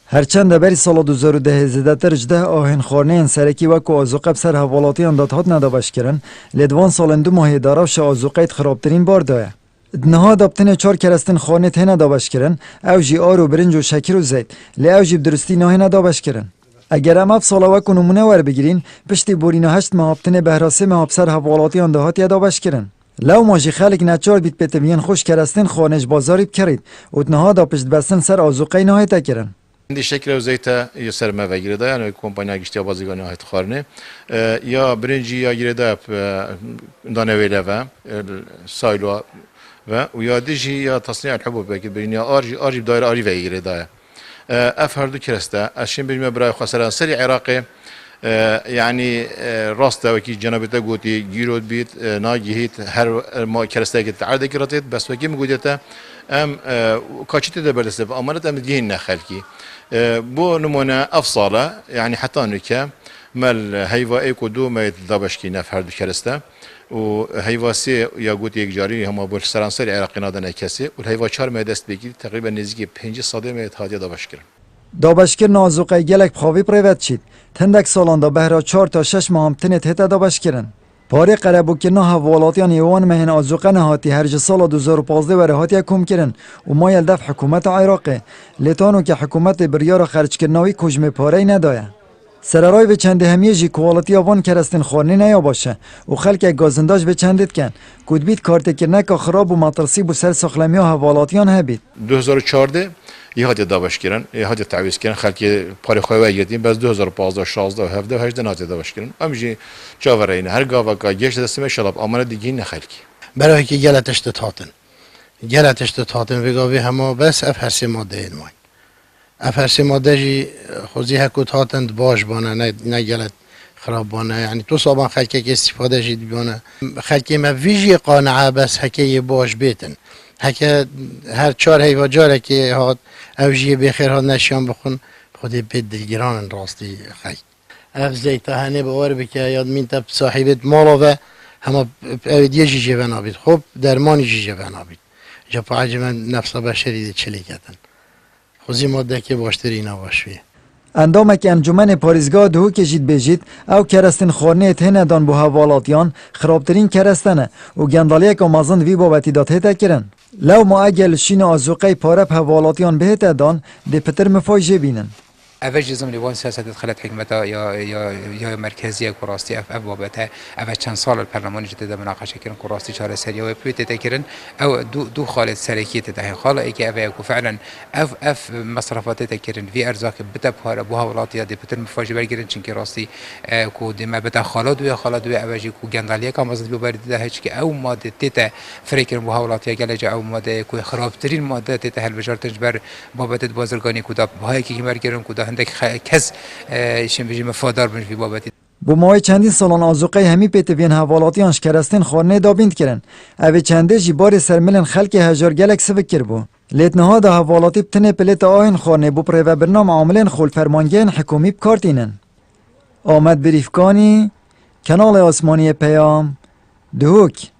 هرچند بری سال 2010 زیادتر جده آهن خورنه سرکی وکو آزوقه بسر حوالاتیان داد هات ندابش کرن لیدوان سال 2 ماه داراوش آزوقه خرابترین بار دایه. دنها دابتن 4 کرستن خانه ته ندابش کرن او جی آرو برنج و شکر و زید لی او جی بدرستی نه ندابش کرن. اگر هم افصال وکو نمونه ور بگیرین پشتی بورینا 8 ماه ابتن بهراسه ماه بسر حوالاتیان داد هات یادابش کرن. لو ماجی خلق نچار بیت پتوین خوش کرستن خانش بازاری بکرید و دنها دا پشت بستن سر آزوقه نه تکرن. عندي شكل وزيتا يسر ما فجردا يعني كومبانيا گشتیا بازیگانی هایت خارنه یا برنجی یا گردا دانویله و سایلو و یا دیجی یا تصنیع الحبوب بگیر بین یا آرجی دایر آری و گردا اف هر دو کرسته اشین بیم برای خسران سری عراقی يعني راسته وكي جنابته قوتي جيرود بيت ناجيهيت هر ما كرسته كت عادة كراتيت بس وكي مقودته ام كاشته دبلسه امانه ام دين نخلكي بو نمونه افصاله يعني حتى نكا مال هيوا ايكو دو ما يتدابشكي نف هر دو كرسته وهيواسي يا قوتي يجاري هم ابو سرانسر عراقي نادن كسي والهيوا 4 ما دست بگیر تقریبا نزدیک 5 ساده ما اتحادیه دابشکر دابشکر نازوقه گلک بخواوی پریوت چید تندک سالان دا بهرا 4 تا 6 ماه هم تنت هتا دابشکرن پاره قربو که نه حوالاتیان یوان مهن آزوقه نهاتی هرج سال 2015 وره هاتی کم کرن و ما یلدف حکومت عراقه لیتانو که حکومت بریار خرج کرناوی کجم پاره ندایه سررای به چند همیه جی کوالیتی آوان کرستن خورنی نیا باشه و خلک گازنداج به چندت کن کود بیت کارت کرنک خراب و مطرسی بو سر سخلمی حوالاتیان هبید 2014 یهات دابش کردن یهات تعویض کردن خلک پاره خواه گردیم بس 2015 16 و 17 و 18 نهات دابش کردن امیجی چاورین هر گاوا کا گشت دستم شلاب امانه دیگه نه خلکی برای که گلتش تاتن وگاوی همه بس اف هر سه ماده این مای اف هر سه ماده جی خوزی هکوت هاتند باش بانه نه گلت خراب بانه یعنی تو صابان خلکی که استفاده جید بانه خلکی ما ویژی قانعه بس هکی باش بیتن هک هر 4 هیوا جاره که هات اوجی بخیر ها نشیان بخون خودی بید دلگران راستی خیلی اف زیتا هنه باور بکه یاد مین تب صاحبت مالا و همه اودیه جی جوان آبید خوب درمانی جی جوان آبید جا پا عجمه نفس بشری دی چلی کتن خوزی ماده که باشتر اینا باشویه اندامه که انجمن پاریزگاه دهو کشید بجید او کرستن خورنه تهنه دان بو حوالاتیان خرابترین کرستنه و گندالیه که مازند وی بابتی داد هیتا کرن لو ما اگل شین آزوقه پارب حوالاتیان بهتا دان دی پتر مفاجه بینن اوج ضمن وان سیاست دخلت حکمتها یا مرکزی کراستی اف بابته اوج چند سال البرلمان جدید مناقشه کردن کراستی چهار سری و پیت تکرن او دو خالد سرکی تده خاله ای که اوه فعلا اف مصرفات تکرن وی ارزاق بته بهار بو حوالات یا دپتر مفاجئ برگردن چون کراستی کو دم بته خالد و اوجی کو گندالیه که مازد ببرد ده هیچ که او ماده تته فکر بو حوالات یا گلجه او ماده کو خرابترین ماده تته هل بجار تجبر بابت بازرگانی کو دا بهای کی مرگرن کو هندک کس شیم بجیم مفادار بنفی بابتی بو ماه چندین سالان آزوقه همی پیتوین حوالاتیانش کرستن خورنه دابیند کرن اوه چنده جی بار سرملن خلک هجار گلک سفکر بو لیتنها دا حوالاتی بتنه پلیت آهن خورنه بو پریوه برنام عاملین خول فرمانگین حکومی بکارتینن آمد بریفکانی کنال آسمانی پیام دهوک